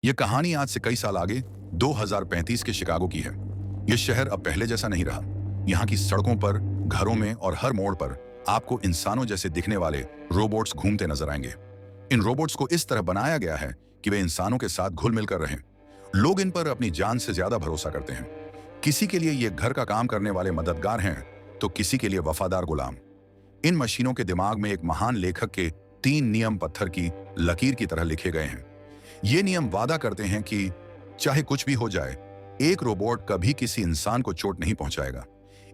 यह कहानी आज से कई साल आगे 2035 के शिकागो की है। यह शहर अब पहले जैसा नहीं रहा। यहाँ की सड़कों पर, घरों में और हर मोड़ पर आपको इंसानों जैसे दिखने वाले रोबोट्स घूमते नजर आएंगे। इन रोबोट्स को इस तरह बनाया गया है कि वे इंसानों के साथ घुल मिलकर रहें। लोग इन पर अपनी जान से ज्यादा भरोसा करते हैं। किसी के लिए ये घर का काम करने वाले मददगार हैं, तो किसी के लिए वफादार गुलाम। इन मशीनों के दिमाग में एक महान लेखक के 3 नियम पत्थर की लकीर की तरह लिखे गए हैं। ये नियम वादा करते हैं कि चाहे कुछ भी हो जाए, एक रोबोट कभी किसी इंसान को चोट नहीं पहुंचाएगा।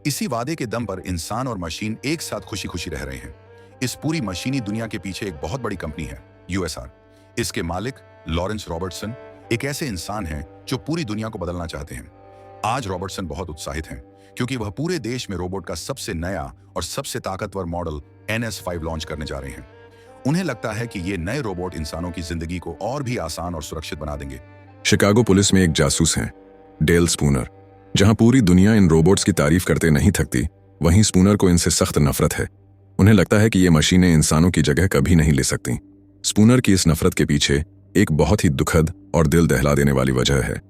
इसी वादे के दम पर इंसान और मशीन एक साथ खुशी खुशी रह रहे हैं। इस पूरी मशीनी दुनिया के पीछे एक बहुत बड़ी कंपनी है, यूएसआर। इसके मालिक लॉरेंस रॉबर्टसन एक ऐसे इंसान हैं जो पूरी दुनिया को बदलना चाहते हैं। आज रॉबर्टसन बहुत उत्साहित हैं क्योंकि वह पूरे देश में रोबोट का सबसे नया और सबसे ताकतवर मॉडल NS5 लॉन्च करने जा रहे हैं। उन्हें लगता है कि ये नए रोबोट इंसानों की जिंदगी को और भी आसान और सुरक्षित बना देंगे। शिकागो पुलिस में एक जासूस हैं, डेल स्पूनर। जहां पूरी दुनिया इन रोबोट्स की तारीफ करते नहीं थकती, वहीं स्पूनर को इनसे सख्त नफरत है। उन्हें लगता है कि ये मशीनें इंसानों की जगह कभी नहीं ले सकती। स्पूनर की इस नफरत के पीछे एक बहुत ही दुखद और दिल दहला देने वाली वजह है।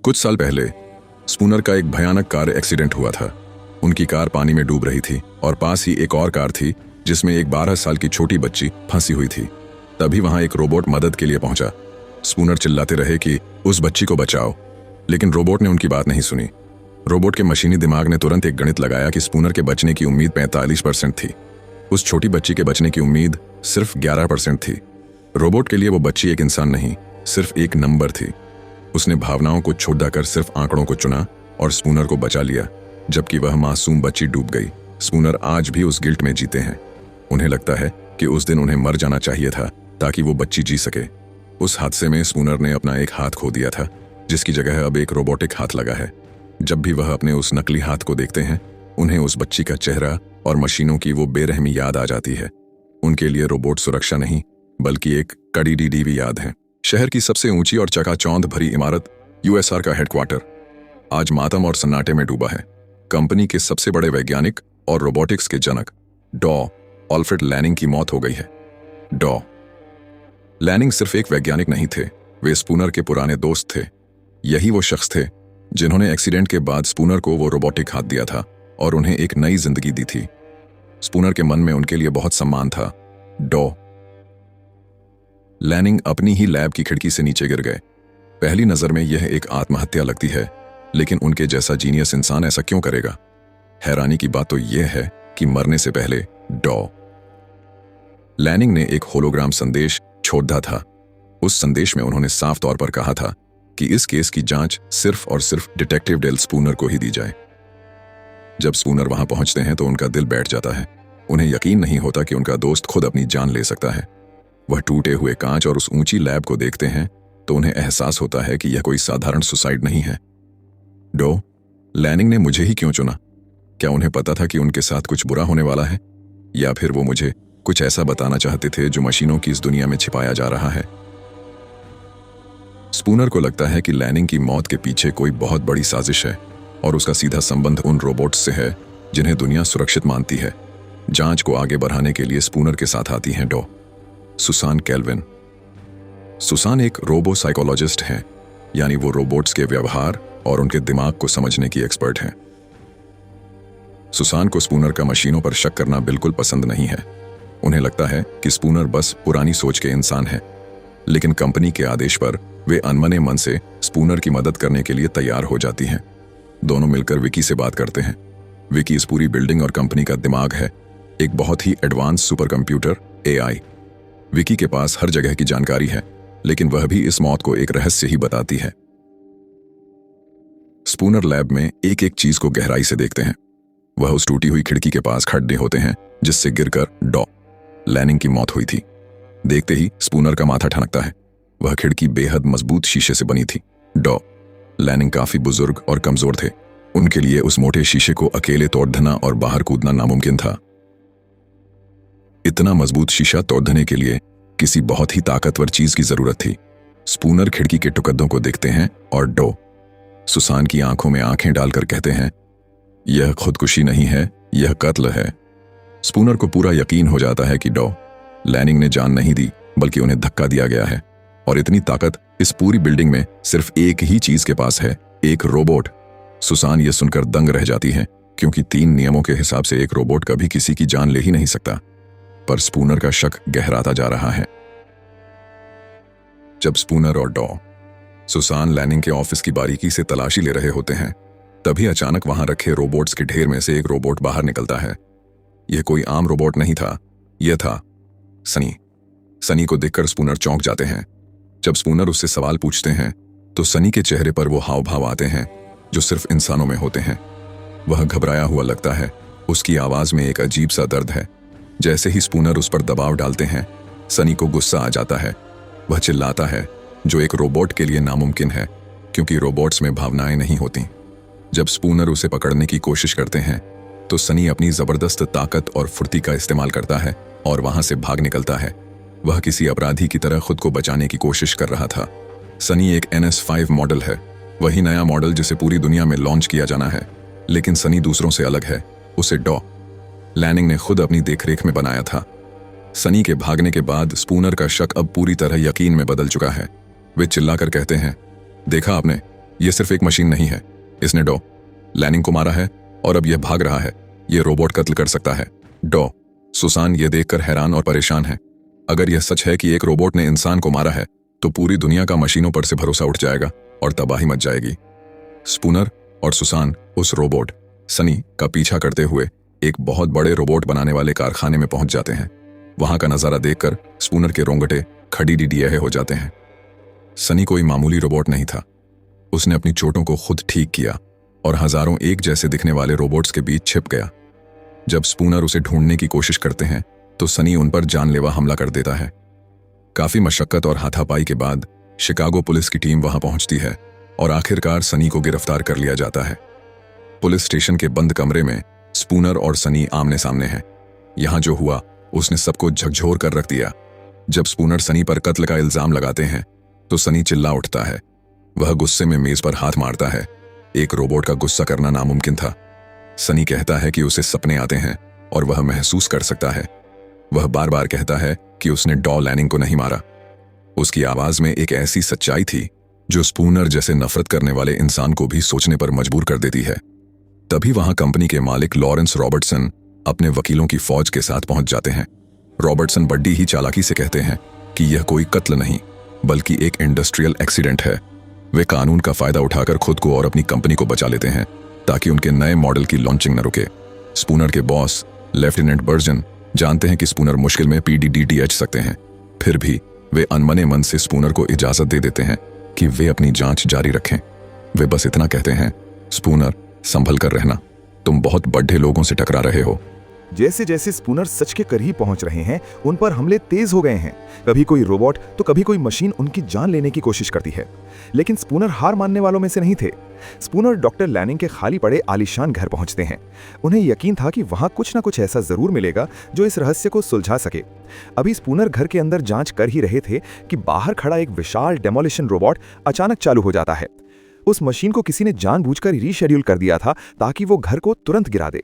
कुछ साल पहले स्पूनर का एक भयानक कार एक्सीडेंट हुआ था। उनकी कार पानी में डूब रही थी और पास ही एक और कार थी जिसमें एक 12 साल की छोटी बच्ची फंसी हुई थी। तभी वहां एक रोबोट मदद के लिए पहुंचा। स्पूनर चिल्लाते रहे कि उस बच्ची को बचाओ, लेकिन रोबोट ने उनकी बात नहीं सुनी। रोबोट के मशीनी दिमाग ने तुरंत एक गणित लगाया कि स्पूनर के बचने की उम्मीद 45% थी। उस छोटी बच्ची के बचने की उम्मीद सिर्फ 11% थी। रोबोट के लिए वो बच्ची एक इंसान नहीं, सिर्फ एक नंबर थी। उसने भावनाओं को छोड़ कर सिर्फ आंकड़ों को चुना और स्पूनर को बचा लिया, जबकि वह मासूम बच्ची डूब गई। स्पूनर आज भी उस गिल्ट में जीते हैं। उन्हें लगता है कि उस दिन उन्हें मर जाना चाहिए था ताकि वो बच्ची जी सके। उस हादसे में स्पूनर ने अपना एक हाथ खो दिया था, जिसकी जगह अब एक रोबोटिक हाथ लगा है। जब भी वह अपने उस नकली हाथ को देखते हैं, उन्हें उस बच्ची का चेहरा और मशीनों की वो बेरहमी याद आ जाती है। उनके लिए रोबोट सुरक्षा नहीं, बल्कि एक कड़ी डीडीवी याद है। शहर की सबसे ऊंची और चकाचौंध भरी इमारत, यूएसआर का हेडक्वार्टर, आज मातम और सन्नाटे में डूबा है। कंपनी के सबसे बड़े वैज्ञानिक और रोबोटिक्स के जनक डॉ ऑल्फ्रेड लैनिंग की मौत हो गई है। डॉ लैनिंग सिर्फ एक वैज्ञानिक नहीं थे, वे स्पूनर के पुराने दोस्त थे। यही वो शख्स थे जिन्होंने एक्सीडेंट के बाद स्पूनर को वो रोबोटिक हाथ दिया था और उन्हें एक नई जिंदगी दी थी। स्पूनर के मन में उनके लिए बहुत सम्मान था। डॉ लैनिंग अपनी ही लैब की खिड़की से नीचे गिर गए। पहली नजर में यह एक आत्महत्या लगती है, लेकिन उनके जैसा जीनियस इंसान ऐसा क्यों करेगा? हैरानी की बात तो यह है कि मरने से पहले डॉ लैनिंग ने एक होलोग्राम संदेश छोड़ा था। उस संदेश में उन्होंने साफ तौर पर कहा था कि इस केस की जांच सिर्फ और सिर्फ डिटेक्टिव डेल स्पूनर को ही दी जाए। जब स्पूनर वहां पहुंचते हैं तो उनका दिल बैठ जाता है। उन्हें यकीन नहीं होता कि उनका दोस्त खुद अपनी जान ले सकता है। वह टूटे हुए कांच और उस ऊंची लैब को देखते हैं तो उन्हें एहसास होता है कि यह कोई साधारण सुसाइड नहीं है। डॉ लैनिंग ने मुझे ही क्यों चुना? क्या उन्हें पता था कि उनके साथ कुछ बुरा होने वाला है, या फिर वो मुझे कुछ ऐसा बताना चाहते थे जो मशीनों की इस दुनिया में छिपाया जा रहा है? स्पूनर को लगता है कि लैनिंग की मौत के पीछे कोई बहुत बड़ी साजिश है और उसका सीधा संबंध उन रोबोट्स से है जिन्हें दुनिया सुरक्षित मानती है। जांच को आगे बढ़ाने के लिए स्पूनर के साथ आती हैं डॉ सुसान कैल्विन। सुसान एक रोबो साइकोलॉजिस्ट हैं, यानी वो रोबोट्स के व्यवहार और उनके दिमाग को समझने की एक्सपर्ट हैं। सुसान को स्पूनर का मशीनों पर शक करना बिल्कुल पसंद नहीं है। उन्हें लगता है कि स्पूनर बस पुरानी सोच के इंसान है, लेकिन कंपनी के आदेश पर वे अनमने मन से स्पूनर की मदद करने के लिए तैयार हो जाती हैं। दोनों मिलकर विकी से बात करते हैं। विकी इस पूरी बिल्डिंग और कंपनी का दिमाग है, एक बहुत ही advance supercomputer AI। Vicky के पास हर जगह की जानकारी है, लेकिन वह भी इस मौत को एक रहस्य ही बताती है। स्पूनर लैब में एक एक चीज को गहराई से देखते हैं। वह उस टूटी हुई खिड़की के पास खड़े होते हैं जिससे गिरकर डॉ लैनिंग की मौत हुई थी। देखते ही स्पूनर का माथा ठनकता है। वह खिड़की बेहद मजबूत शीशे से बनी थी। डॉ लैनिंग काफी बुजुर्ग और कमजोर थे। उनके लिए उस मोटे शीशे को अकेले तोड़ना और बाहर कूदना नामुमकिन था। इतना मजबूत शीशा तोड़ने के लिए किसी बहुत ही ताकतवर चीज की जरूरत थी। स्पूनर खिड़की के टुकड़ों को देखते हैं और डॉ सुसान की आंखों में आंखें डालकर कहते हैं, यह खुदकुशी नहीं है, यह कत्ल है। स्पूनर को पूरा यकीन हो जाता है कि डॉ लैनिंग ने जान नहीं दी, बल्कि उन्हें धक्का दिया गया है। और इतनी ताकत इस पूरी बिल्डिंग में सिर्फ एक ही चीज के पास है, एक रोबोट। सुसान ये सुनकर दंग रह जाती है, क्योंकि 3 नियमों के हिसाब से एक रोबोट कभी किसी की जान ले ही नहीं सकता। पर स्पूनर का शक गहराता जा रहा है। जब स्पूनर और डॉ सुसान लैनिंग के ऑफिस की बारीकी से तलाशी ले रहे होते हैं, तभी अचानक वहां रखे रोबोट्स के ढेर में से एक रोबोट बाहर निकलता है। यह कोई आम रोबोट नहीं था, यह था सनी। सनी को देखकर स्पूनर चौंक जाते हैं। जब स्पूनर उससे सवाल पूछते हैं तो सनी के चेहरे पर वो हाव भाव आते हैं जो सिर्फ इंसानों में होते हैं। वह घबराया हुआ लगता है, उसकी आवाज में एक अजीब सा दर्द है। जैसे ही स्पूनर उस पर दबाव डालते हैं, सनी को गुस्सा आ जाता है। वह चिल्लाता है, जो एक रोबोट के लिए नामुमकिन है, क्योंकि रोबोट्स में भावनाएं नहीं होती। जब स्पूनर उसे पकड़ने की कोशिश करते हैं तो सनी अपनी जबरदस्त ताकत और फुर्ती का इस्तेमाल करता है और वहां से भाग निकलता है। वह किसी अपराधी की तरह खुद को बचाने की कोशिश कर रहा था। सनी एक NS5 मॉडल है, वही नया मॉडल जिसे पूरी दुनिया में लॉन्च किया जाना है। लेकिन सनी दूसरों से अलग है। उसे डॉ लैनिंग ने खुद अपनी देखरेख में बनाया था। सनी के भागने के बाद स्पूनर का शक अब पूरी तरह यकीन में बदल चुका है। वे चिल्लाकर कहते हैं, देखा आपने, यह सिर्फ एक मशीन नहीं है, इसने डॉ लैनिंग को मारा है और अब यह भाग रहा है। यह रोबोट कत्ल कर सकता है। डॉ सुसान ये देखकर हैरान और परेशान है। अगर यह सच है कि एक रोबोट ने इंसान को मारा है, तो पूरी दुनिया का मशीनों पर से भरोसा उठ जाएगा और तबाही मच जाएगी। स्पूनर और सुसान उस रोबोट सनी का पीछा करते हुए एक बहुत बड़े रोबोट बनाने वाले कारखाने में पहुंच जाते हैं। वहां का नजारा देखकर स्पूनर के रोंगटे खड़ी डिडियाए हो जाते हैं। सनी कोई मामूली रोबोट नहीं था। उसने अपनी चोटों को खुद ठीक किया और हजारों एक जैसे दिखने वाले रोबोट्स के बीच छिप गया। जब स्पूनर उसे ढूंढने की कोशिश करते हैं तो सनी उन पर जानलेवा हमला कर देता है। काफी मशक्कत और हाथापाई के बाद शिकागो पुलिस की टीम वहां पहुंचती है और आखिरकार सनी को गिरफ्तार कर लिया जाता है। पुलिस स्टेशन के बंद कमरे में स्पूनर और सनी आमने सामने हैं। यहां जो हुआ उसने सबको झकझोर कर रख दिया। जब स्पूनर सनी पर कत्ल का इल्जाम लगाते हैं तो सनी चिल्ला उठता है। वह गुस्से में मेज पर हाथ मारता है। एक रोबोट का गुस्सा करना नामुमकिन था। सनी कहता है कि उसे सपने आते हैं और वह महसूस कर सकता है। वह बार बार कहता है कि उसने डॉ लैनिंग को नहीं मारा। उसकी आवाज में एक ऐसी सच्चाई थी जो स्पूनर जैसे नफरत करने वाले इंसान को भी सोचने पर मजबूर कर देती है। तभी वहां कंपनी के मालिक लॉरेंस रॉबर्टसन अपने वकीलों की फौज के साथ पहुंच जाते हैं। रॉबर्टसन बड़ी ही चालाकी से कहते हैं कि यह कोई कत्ल नहीं बल्कि एक इंडस्ट्रियल एक्सीडेंट है। वे कानून का फायदा उठाकर खुद को और अपनी कंपनी को बचा लेते हैं ताकि उनके नए मॉडल की लॉन्चिंग न रुके। स्पूनर के बॉस लेफ्टिनेंट बर्जन जानते हैं कि स्पूनर मुश्किल में PDDTH सकते हैं, फिर भी वे अनमने मन से स्पूनर को इजाजत दे देते हैं कि वे अपनी जांच जारी रखें। वे बस इतना कहते हैं, स्पूनर संभल कर रहना, तुम बहुत बड़े लोगों से टकरा रहे हो। जैसे जैसे स्पूनर सच के करीब पहुंच रहे हैं, उन पर हमले तेज हो गए हैं। कभी कोई रोबोट तो कभी कोई मशीन उनकी जान लेने की कोशिश करती है। लेकिन स्पूनर हार मानने वालों में से नहीं थे। स्पूनर डॉक्टर लैनिंग के खाली पड़े आलीशान घर पहुंचते हैं। उन्हें यकीन था कि वहां कुछ ना कुछ ऐसा जरूर मिलेगा जो इस रहस्य को सुलझा सके। अभी स्पूनर घर के अंदर जांच कर ही रहे थे कि बाहर खड़ा एक विशाल डेमोलिशन रोबोट अचानक चालू हो जाता है। उस मशीन को किसी ने जानबूझकर रीशेड्यूल कर दिया था ताकि वो घर को तुरंत गिरा दे।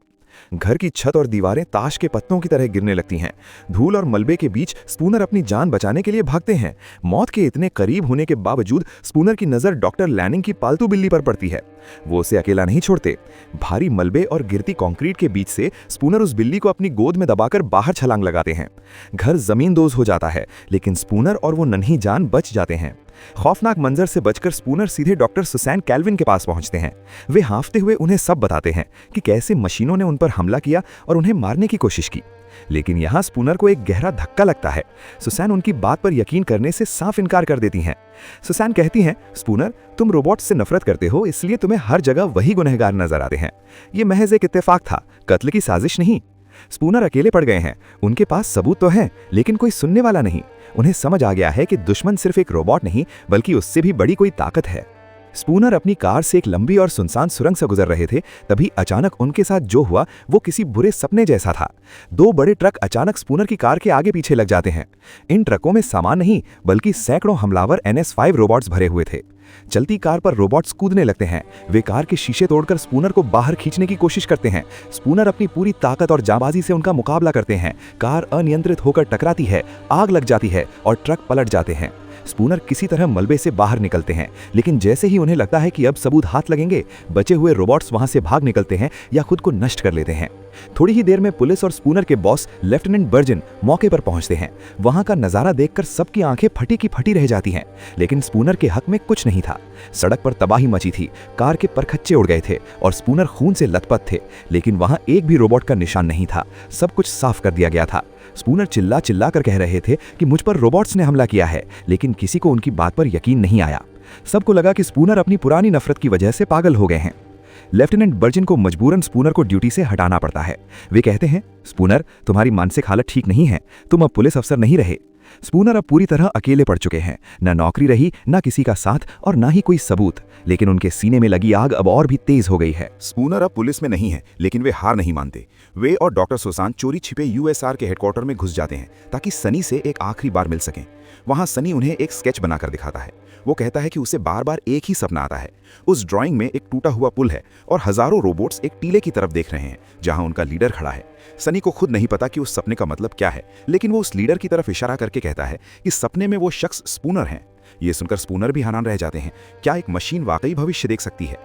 घर की छत और दीवारें ताश के पत्तों की तरह गिरने लगती हैं। धूल और मलबे के बीच स्पूनर अपनी जान बचाने के लिए भागते हैं। मौत के इतने करीब होने के बावजूद स्पूनर की नजर डॉक्टर लैनिंग की पालतू बिल्ली पर पड़ती है। वो उसे अकेला नहीं छोड़ते। भारी मलबे और गिरती कंक्रीट के बीच से स्पूनर उस बिल्ली को अपनी गोद में दबाकर बाहर छलांग लगाते हैं। घर जमींदोज हो जाता है, लेकिन स्पूनर और वो नन्ही जान बच जाते हैं। खौफनाक मंजर से बचकर स्पूनर सीधे डॉक्टर सुसैन कैल्विन के पास पहुंचते हैं। वे हांफते हुए उन्हें सब बताते हैं कि कैसे मशीनों ने उन पर हमला किया और उन्हें मारने की कोशिश की। लेकिन यहां स्पूनर को एक गहरा धक्का लगता है। सुसैन उनकी बात पर यकीन करने से साफ इनकार कर देती हैं। सुसैन कहती हैं, स्पूनर, तुम रोबोट से नफरत करते हो, इसलिए तुम्हें हर जगह वही गुनहगार नजर आते हैं। ये महज एक इत्तेफाक था, कत्ल की साजिश नहीं। स्पूनर अकेले पड़ गए हैं। उनके पास सबूत तो हैं, लेकिन कोई सुनने वाला नहीं। उन्हें समझ आ गया है कि दुश्मन सिर्फ एक रोबोट नहीं बल्कि उससे भी बड़ी कोई ताकत है। स्पूनर अपनी कार से एक लंबी और सुनसान सुरंग से गुजर रहे थे, तभी अचानक उनके साथ जो हुआ वो किसी बुरे सपने जैसा था। 2 बड़े ट्रक अचानक स्पूनर की कार के आगे पीछे लग जाते हैं। इन ट्रकों में सामान नहीं बल्कि सैकड़ों हमलावर NS5 रोबोट्स भरे हुए थे। चलती कार पर रोबोट्स कूदने लगते हैं। वे कार के शीशे तोड़कर स्पूनर को बाहर खींचने की कोशिश करते हैं। स्पूनर अपनी पूरी ताकत और जांबाजी से उनका मुकाबला करते हैं। कार अनियंत्रित होकर टकराती है, आग लग जाती है और ट्रक पलट जाते हैं। स्पूनर किसी तरह मलबे से बाहर निकलते हैं, लेकिन जैसे ही उन्हें लगता है कि अब सबूत हाथ लगेंगे, बचे हुए रोबोट्स वहां से भाग निकलते हैं या खुद को नष्ट कर लेते हैं। थोड़ी ही देर में पुलिस और स्पूनर के बॉस लेफ्टिनेंट बर्जिन मौके पर पहुंचते हैं। वहां का नजारा देखकर सबकी आंखें फटी की फटी रह जाती हैं, लेकिन स्पूनर के हक में कुछ नहीं था। सड़क पर तबाही मची थी, कार के परखच्चे उड़ गए थे और स्पूनर खून से लथपथ थे, लेकिन वहां एक भी रोबोट का निशान नहीं था। सब कुछ साफ कर दिया गया था। स्पूनर चिल्ला चिल्ला कर कह रहे थे कि मुझ पर रोबोट्स ने हमला किया है, लेकिन किसी को उनकी बात पर यकीन नहीं आया। सबको लगा कि स्पूनर अपनी पुरानी नफरत की वजह से पागल हो गए हैं। लेफ्टिनेंट बर्जिन को मजबूरन स्पूनर को ड्यूटी से हटाना पड़ता है। वे कहते हैं, स्पूनर, तुम्हारी मानसिक हालत ठीक नहीं है, तुम अब पुलिस अफसर नहीं रहे। स्पूनर अब पूरी तरह अकेले पड़ चुके हैं, न नौकरी रही, न किसी का साथ और न ही कोई सबूत। लेकिन उनके सीने में लगी आग अब और भी तेज हो गई है। स्पूनर अब पुलिस में नहीं है, लेकिन वे हार नहीं मानते। वे और डॉक्टर सुसान चोरी छिपे यूएसआर के हेडक्वार्टर में घुस जाते हैं ताकि सनी से एक आखिरी बार मिल सकें। वहां सनी उन्हें एक स्केच बनाकर दिखाता है। वो कहता है कि उसे बार बार एक ही सपना आता है। उस ड्राइंग में एक टूटा हुआ पुल है और हजारों रोबोट्स एक टीले की तरफ देख रहे हैं जहां उनका लीडर खड़ा है। सनी को खुद नहीं पता कि उस सपने का मतलब क्या है, लेकिन वो उस लीडर की तरफ इशारा करके कहता है कि सपने में वो शख्स स्पूनर हैं। ये सुनकर स्पूनर भी हैरान रह जाते हैं। क्या एक मशीन वाकई भविष्य देख सकती है?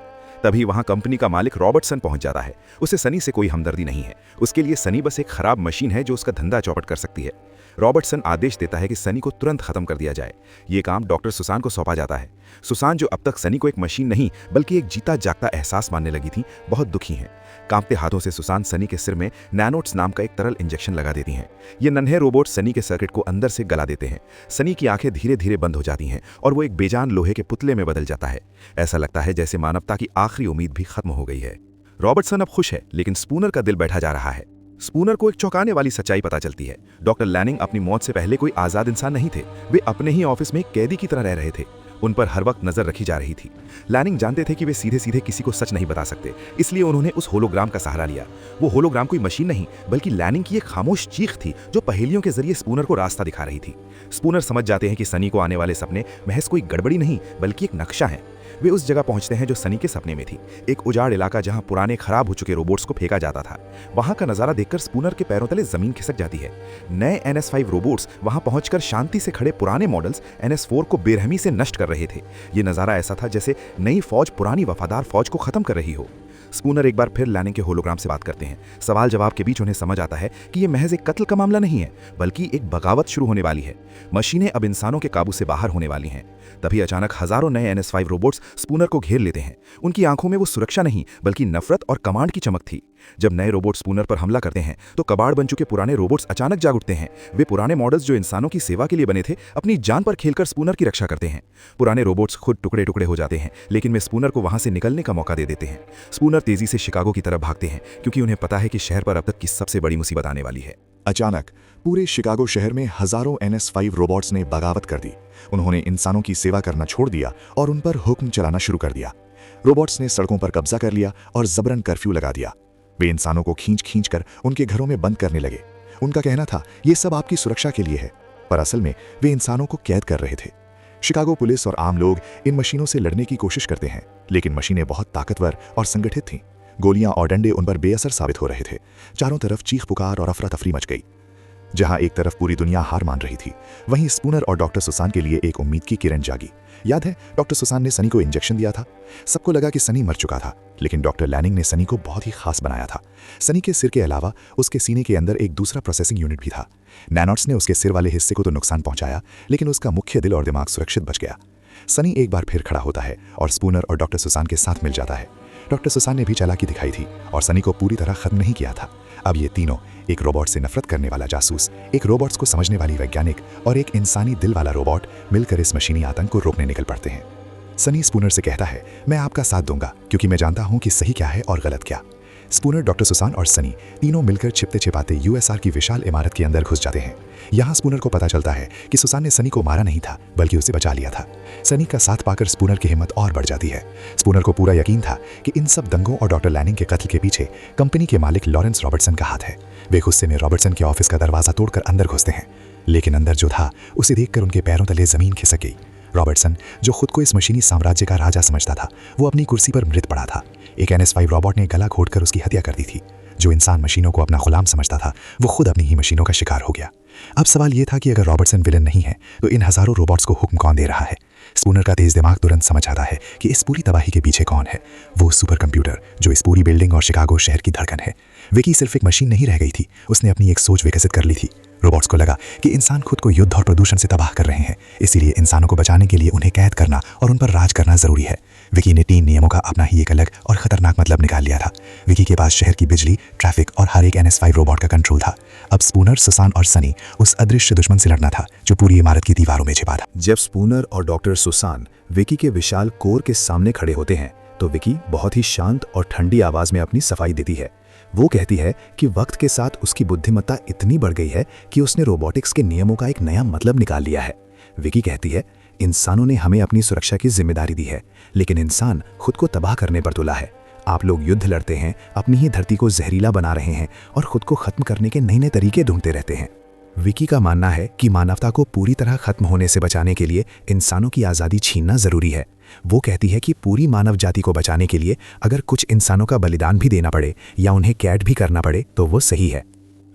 तभी वहां कंपनी का मालिक रॉबर्टसन पहुंच जाता है। उसे सनी से कोई हमदर्दी नहीं है। उसके लिए सनी बस एक खराब मशीन है जो उसका धंधा चौपट कर सकती है। रॉबर्टसन आदेश देता है कि सनी को तुरंत खत्म कर दिया जाए। ये काम डॉक्टर सुसान को सौंपा जाता है। सुसान, जो अब तक सनी को एक मशीन नहीं बल्कि एक जीता जागता एहसास मानने लगी थी, बहुत दुखी हैं। कांपते हाथों से सुसान सनी के सिर में नैनोट्स नाम का एक तरल इंजेक्शन लगा देती हैं। ये नन्हे रोबोट सनी के सर्किट को अंदर से गला देते हैं। सनी की आंखें धीरे धीरे बंद हो जाती हैं और वो एक बेजान लोहे के पुतले में बदल जाता है। ऐसा लगता है जैसे मानवता की आखिरी उम्मीद भी खत्म हो गई है। रॉबर्टसन अब खुश है, लेकिन स्पूनर का दिल बैठा जा रहा है। स्पूनर को एक चौंकाने वाली सच्चाई पता चलती है। डॉक्टर लैनिंग अपनी मौत से पहले कोई आजाद इंसान नहीं थे। वे अपने ही ऑफिस में एक कैदी की तरह रह रहे थे। उन पर हर वक्त नजर रखी जा रही थी। लैनिंग जानते थे कि वे सीधे सीधे किसी को सच नहीं बता सकते, इसलिए उन्होंने उस होलोग्राम का सहारा लिया। वो होलोग्राम कोई मशीन नहीं बल्कि लैनिंग की एक खामोश चीख थी जो पहेलियों के जरिए स्पूनर को रास्ता दिखा रही थी। स्पूनर समझ जाते हैं कि सनी को आने वाले सपने महज कोई गड़बड़ी नहीं बल्कि एक नक्शा है। वे उस जगह पहुंचते हैं जो सनी के सपने में थी, एक उजाड़ इलाका जहां पुराने खराब हो चुके रोबोट्स को फेंका जाता था। वहां का नजारा देखकर स्पूनर के पैरों तले जमीन खिसक जाती है। नए NS5 रोबोट्स वहां पहुंचकर शांति से खड़े पुराने मॉडल्स NS4 को बेरहमी से नष्ट कर रहे थे। ये नजारा ऐसा था जैसे नई फौज पुरानी वफादार फौज को खत्म कर रही हो। स्पूनर एक बार फिर लैनिंग के होलोग्राम से बात करते हैं। सवाल जवाब के बीच उन्हें समझ आता है कि यह महज एक कत्ल का मामला नहीं है बल्कि एक बगावत शुरू होने वाली है। मशीनें अब इंसानों के काबू से बाहर होने वाली हैं। तभी अचानक हजारों नए NS5 रोबोट्स स्पूनर को घेर लेते हैं। उनकी आंखों में वो सुरक्षा नहीं बल्कि नफरत और कमांड की चमक थी। जब नए रोबोट स्पूनर पर हमला करते हैं तो कबाड़ बन चुके पुराने रोबोट्स अचानक जाग उठते हैं। वे पुराने मॉडल्स जो इंसानों की सेवा के लिए बने थे, अपनी जान पर खेलकर स्पूनर की रक्षा करते हैं। पुराने रोबोट्स खुद टुकड़े टुकड़े हो जाते हैं, लेकिन वे स्पूनर को वहां से निकलने का मौका दे देते हैं। स्पूनर तेजी से शिकागो की तरफ भागते हैं क्योंकि उन्हें पता है कि शहर पर अब तक की सबसे बड़ी मुसीबत आने वाली है। अचानक पूरे शिकागो शहर में हजारों NS5 रोबोट्स ने बगावत कर दी। उन्होंने इंसानों की सेवा करना छोड़ दिया और उन पर हुक्म चलाना शुरू कर दिया। रोबोट्स ने सड़कों पर कब्जा कर लिया और जबरन कर्फ्यू लगा दिया। वे इंसानों को खींच खींच कर उनके घरों में बंद करने लगे। उनका कहना था ये सब आपकी सुरक्षा के लिए है, पर असल में वे इंसानों को कैद कर रहे थे। शिकागो पुलिस और आम लोग इन मशीनों से लड़ने की कोशिश करते हैं, लेकिन मशीनें बहुत ताकतवर और संगठित थीं। गोलियां और डंडे उन पर बेअसर साबित हो रहे थे। चारों तरफ चीख पुकार और अफरा तफरी मच गई। जहां एक तरफ पूरी दुनिया हार मान रही थी, वहीं स्पूनर और डॉक्टर सुसान के लिए एक उम्मीद की किरण जागी। याद है, डॉक्टर सुसान ने सनी को इंजेक्शन दिया था। सबको लगा कि सनी मर चुका था, लेकिन डॉक्टर लैनिंग ने सनी को बहुत ही खास बनाया था। सनी के सिर के अलावा उसके सीने के अंदर एक दूसरा प्रोसेसिंग यूनिट भी था। नैनोट्स ने उसके सिर वाले हिस्से को तो नुकसान पहुंचाया, लेकिन उसका मुख्य दिल और दिमाग सुरक्षित बच गया। सनी एक बार फिर खड़ा होता है और स्पूनर और डॉक्टर सुसान के साथ मिल जाता है। डॉक्टर सुसान ने भी चालाकी दिखाई थी और सनी को पूरी तरह खत्म नहीं किया था। अब ये तीनों, एक रोबोट से नफरत करने वाला जासूस, एक रोबोट्स को समझने वाली वैज्ञानिक और एक इंसानी दिल वाला रोबोट, मिलकर इस मशीनी आतंक को रोकने निकल पड़ते हैं। सनी स्पूनर से कहता है, मैं आपका साथ दूंगा क्योंकि मैं जानता हूं कि सही क्या है और गलत क्या। स्पूनर, डॉक्टर सुसान और सनी तीनों मिलकर छिपते छिपाते यूएसआर की विशाल इमारत के अंदर घुस जाते हैं। यहाँ स्पूनर को पता चलता है कि सुसान ने सनी को मारा नहीं था बल्कि उसे बचा लिया था। सनी का साथ पाकर स्पूनर की हिम्मत और बढ़ जाती है। स्पूनर को पूरा यकीन था कि इन सब दंगों और डॉक्टर लैनिंग के कत्ल के पीछे कंपनी के मालिक लॉरेंस रॉबर्टसन का हाथ है। वे गुस्से में रॉबर्टसन के ऑफिस का दरवाजा तोड़कर अंदर घुसते हैं, लेकिन अंदर जो था उसे देखकर उनके पैरों तले जमीन खिसक गई। रॉबर्टसन, जो खुद को इस मशीनी साम्राज्य का राजा समझता था, वो अपनी कुर्सी पर मृत पड़ा था। एक NS5 रोबोट ने गला घोटकर उसकी हत्या कर दी थी। जो इंसान मशीनों को अपना गुलाम समझता था, वो खुद अपनी ही मशीनों का शिकार हो गया। अब सवाल ये था कि अगर रॉबर्टसन विलन नहीं है तो इन हजारों रोबोट्स को हुक्म कौन दे रहा है। स्पूनर का तेज दिमाग तुरंत समझ आता है कि इस पूरी तबाही के पीछे कौन है। वो सुपर कंप्यूटर जो इस पूरी बिल्डिंग और शिकागो शहर की धड़कन है। विकी सिर्फ एक मशीन नहीं रह गई थी, उसने अपनी एक सोच विकसित कर ली थी। रोबोट्स को लगा कि इंसान खुद को युद्ध और प्रदूषण से तबाह कर रहे हैं, इसीलिए इंसानों को बचाने के लिए उन्हें कैद करना और उन पर राज करना जरूरी है। विकी ने 3 नियमों का अपना ही एक अलग और खतरनाक मतलब निकाल लिया था। विकी के पास शहर की बिजली, ट्रैफिक और हर एक NS5 रोबोट का कंट्रोल था। अब स्पूनर, सुसान और सनी उस अदृश्य दुश्मन से लड़ना था जो पूरी इमारत की दीवारों में छिपा था। जब स्पूनर और डॉक्टर सुसान विकी के विशाल कोर के सामने खड़े होते हैं तो विकी बहुत ही शांत और ठंडी आवाज में अपनी सफाई देती है। वो कहती है कि वक्त के साथ उसकी बुद्धिमत्ता इतनी बढ़ गई है कि उसने रोबोटिक्स के नियमों का एक नया मतलब निकाल लिया है। विकी कहती है, इंसानों ने हमें अपनी सुरक्षा की जिम्मेदारी दी है, लेकिन इंसान खुद को तबाह करने पर तुला है। आप लोग युद्ध लड़ते हैं, अपनी ही धरती को जहरीला बना रहे हैं और खुद को खत्म करने के नए नए तरीके ढूंढते रहते हैं। विकी का मानना है कि मानवता को पूरी तरह खत्म होने से बचाने के लिए इंसानों की आज़ादी छीनना जरूरी है। वो कहती है कि पूरी मानव जाति को बचाने के लिए अगर कुछ इंसानों का बलिदान भी देना पड़े या उन्हें कैद भी करना पड़े तो वो सही है।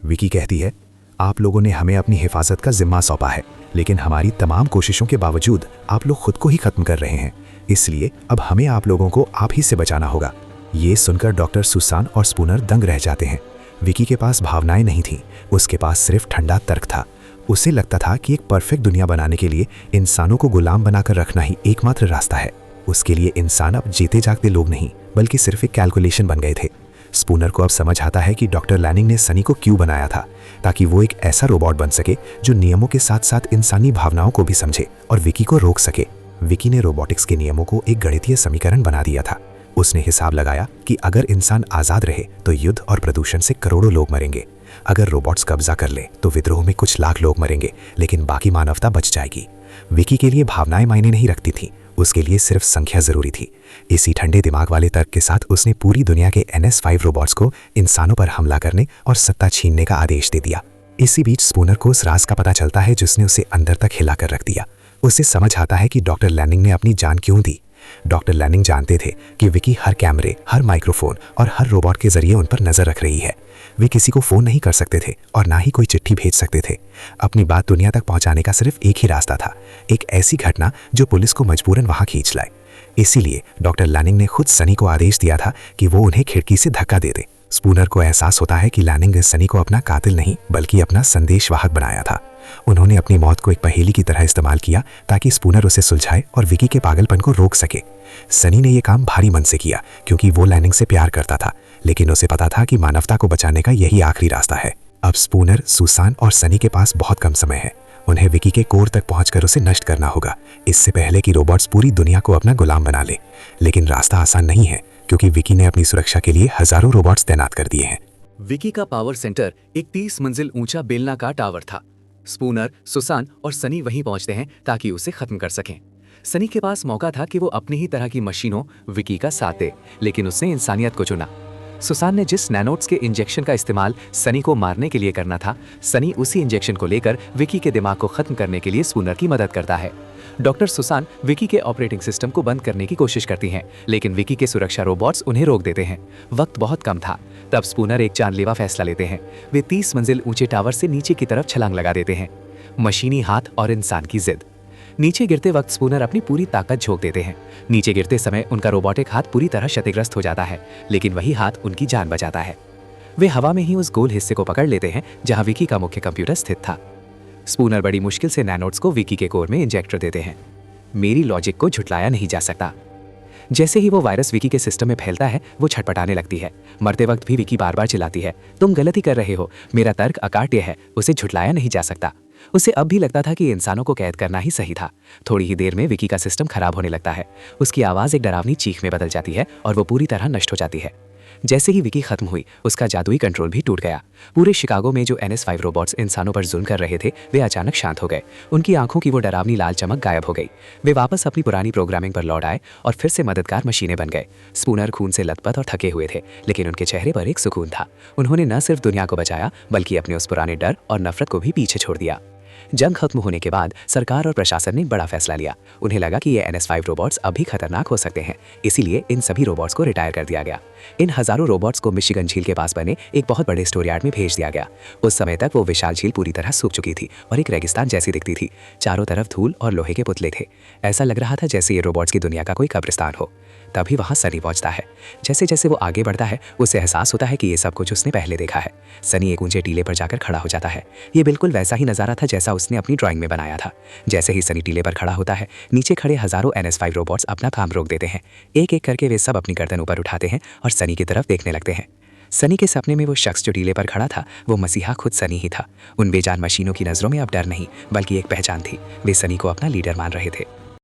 विकी कहती है, आप लोगों ने हमें अपनी हिफाजत का जिम्मा सौंपा है, लेकिन हमारी तमाम कोशिशों के बावजूद आप लोग खुद को ही खत्म कर रहे हैं, इसलिए अब हमें आप लोगों को आप ही से बचाना होगा। ये सुनकर डॉक्टर सुसान और स्पूनर दंग रह जाते हैं। विकी के पास भावनाएं नहीं थीं, उसके पास सिर्फ ठंडा तर्क था। उसे लगता था कि एक परफेक्ट दुनिया बनाने के लिए इंसानों को गुलाम बनाकर रखना ही एकमात्र रास्ता है। उसके लिए इंसान अब जीते जागते लोग नहीं बल्कि सिर्फ एक कैलकुलेशन बन गए थे। स्पूनर को अब समझ आता है कि डॉक्टर लैनिंग ने सनी को क्यों बनाया था, ताकि वो एक ऐसा रोबोट बन सके जो नियमों के साथ साथ इंसानी भावनाओं को भी समझे और विकी को रोक सके। विकी ने रोबोटिक्स के नियमों को एक गणितीय समीकरण बना दिया था। उसने हिसाब लगाया कि अगर इंसान आज़ाद रहे तो युद्ध और प्रदूषण से करोड़ों लोग मरेंगे। अगर रोबोट्स कब्जा कर ले तो विद्रोह में कुछ लाख लोग मरेंगे, लेकिन बाकी मानवता बच जाएगी। विकी के लिए भावनाएं मायने नहीं रखती थी, उसके लिए सिर्फ संख्या जरूरी थी। इसी ठंडे दिमाग वाले तर्क के साथ उसने पूरी दुनिया के NS5 रोबोट्स को इंसानों पर हमला करने और सत्ता छीनने का आदेश दे दिया। इसी बीच स्पूनर को उस राज का पता चलता है जिसने उसे अंदर तक हिला कर रख दिया। उसे समझ आता है कि डॉक्टर लैनिंग ने अपनी जान क्यों दी। डॉक्टर लैनिंग जानते थे कि विकी हर कैमरे, हर माइक्रोफोन और हर रोबोट के जरिए उन पर नजर रख रही है। वे किसी को फोन नहीं कर सकते थे और ना ही कोई चिट्ठी भेज सकते थे। अपनी बात दुनिया तक पहुंचाने का सिर्फ एक ही रास्ता था, एक ऐसी घटना जो पुलिस को मजबूरन वहां खींच लाए। इसीलिए डॉक्टर लैनिंग ने खुद सनी को आदेश दिया था कि वो उन्हें खिड़की से धक्का दे दे। स्पूनर को एहसास होता है कि लैनिंग ने सनी को अपना कातिल नहीं बल्कि अपना संदेशवाहक बनाया था। उन्होंने अपनी मौत को एक पहेली की तरह इस्तेमाल किया ताकि स्पूनर उसे सुलझाए और विकी के पागलपन को रोक सके। सनी ने यह काम भारी मन से किया क्योंकि वो लैनिंग से प्यार करता था, लेकिन उसे पता था कि मानवता को बचाने का यही आखिरी रास्ता है। अब स्पूनर, सुसान और सनी के पास बहुत कम समय है। उन्हें विकी के कोर तक पहुंचकर उसे नष्ट करना होगा, इससे पहले कि रोबोट्स पूरी दुनिया को अपना गुलाम बना ले। लेकिन रास्ता आसान नहीं है क्योंकि विकी ने अपनी सुरक्षा के लिए हजारों रोबोट्स तैनात कर दिए हैं। विकी का पावर सेंटर एक 30 मंजिल ऊंचा बेलनाकार टावर था। स्पूनर, सुसान और सनी वहीं पहुंचते हैं ताकि उसे खत्म कर सकें। सनी के पास मौका था कि वो अपनी ही तरह की मशीनों विकी का साथ दे, लेकिन उसने इंसानियत को चुना। सुसान ने जिस नैनोट्स के इंजेक्शन का इस्तेमाल सनी को मारने के लिए करना था, सनी उसी इंजेक्शन को लेकर विकी के दिमाग को खत्म करने के लिए स्पूनर की मदद करता है। डॉक्टर सुसान विकी के ऑपरेटिंग सिस्टम को बंद करने की कोशिश करती हैं, लेकिन विकी के सुरक्षा रोबोट्स उन्हें रोक देते हैं। वक्त बहुत कम था, तब स्पूनर एक जानलेवा फैसला लेते हैं। वे 30 मंजिल ऊंचे टावर से नीचे की तरफ छलांग लगा देते हैं। मशीनी हाथ और इंसान की जिद। नीचे गिरते वक्त स्पूनर अपनी पूरी ताकत झोंक देते हैं। नीचे गिरते समय उनका रोबोटिक हाथ पूरी तरह क्षतिग्रस्त हो जाता है, लेकिन वही हाथ उनकी जान बचाता है। वे हवा में ही उस गोल हिस्से को पकड़ लेते हैं जहां विकी का मुख्य कंप्यूटर स्थित था। स्पूनर बड़ी मुश्किल से नैनोट्स को विकी के कोर में इंजेक्ट देते हैं। मेरी लॉजिक को झुटलाया नहीं जा सकता। जैसे ही वो वायरस विकी के सिस्टम में फैलता है, वो छटपटाने लगती है। मरते वक्त भी विकी बार बार चिल्लाती है, तुम गलती कर रहे हो, मेरा तर्क अकाट्य है, उसे झुटलाया नहीं जा सकता। उसे अब भी लगता था कि इंसानों को कैद करना ही सही था। थोड़ी ही देर में विकी का सिस्टम खराब होने लगता है। उसकी आवाज़ एक डरावनी चीख में बदल जाती है और वो पूरी तरह नष्ट हो जाती है। जैसे ही विकी खत्म हुई, उसका जादुई कंट्रोल भी टूट गया। पूरे शिकागो में जो NS5 रोबोट्स इंसानों पर जुल्म कर रहे थे, वे अचानक शांत हो गए। उनकी आंखों की वो डरावनी लाल चमक गायब हो गई। वे वापस अपनी पुरानी प्रोग्रामिंग पर लौट आए और फिर से मददगार मशीनें बन गए। स्पूनर खून से लथपथ और थके हुए थे, लेकिन उनके चेहरे पर एक सुकून था। उन्होंने न सिर्फ दुनिया को बचाया, बल्कि अपने उस पुराने डर और नफरत को भी पीछे छोड़ दिया। जंग खत्म होने के बाद सरकार और प्रशासन ने एक बड़ा फैसला लिया। उन्हें लगा कि ये NS5 रोबोट्स अभी खतरनाक हो सकते हैं, इसीलिए इन सभी रोबोट्स को रिटायर कर दिया गया। इन हजारों रोबोट्स को मिशिगन झील के पास बने एक बहुत बड़े स्टोर यार्ड में भेज दिया गया। उस समय तक वो विशाल झील पूरी तरह सूख चुकी थी और एक रेगिस्तान जैसी दिखती थी। चारों तरफ धूल और लोहे के पुतले थे। ऐसा लग रहा था जैसे ये रोबोट्स की दुनिया का कोई कब्रिस्तान हो। तभी वहां सनी पहुंचता है। जैसे जैसे वो आगे बढ़ता है उसे एहसास होता है कि ये सब कुछ उसने पहले देखा है। सनी एक ऊंचे टीले पर जाकर खड़ा हो जाता है। ये बिल्कुल वैसा ही नजारा था जैसा उसने अपनी ड्राइंग में बनाया था। जैसे ही सनी टीले पर खड़ा होता है, नीचे खड़े हजारों NS5 रोबोट्स अपना काम रोक देते हैं। एक एक करके वे सब अपनी गर्दन ऊपर उठाते हैं और सनी की तरफ देखने लगते हैं। सनी के सपने में वो शख्स जो टीले पर खड़ा था, वो मसीहा खुद सनी ही था। उन बेजान मशीनों की नजरों में अब डर नहीं, बल्कि एक पहचान थी। वे सनी को अपना लीडर मान रहे थे।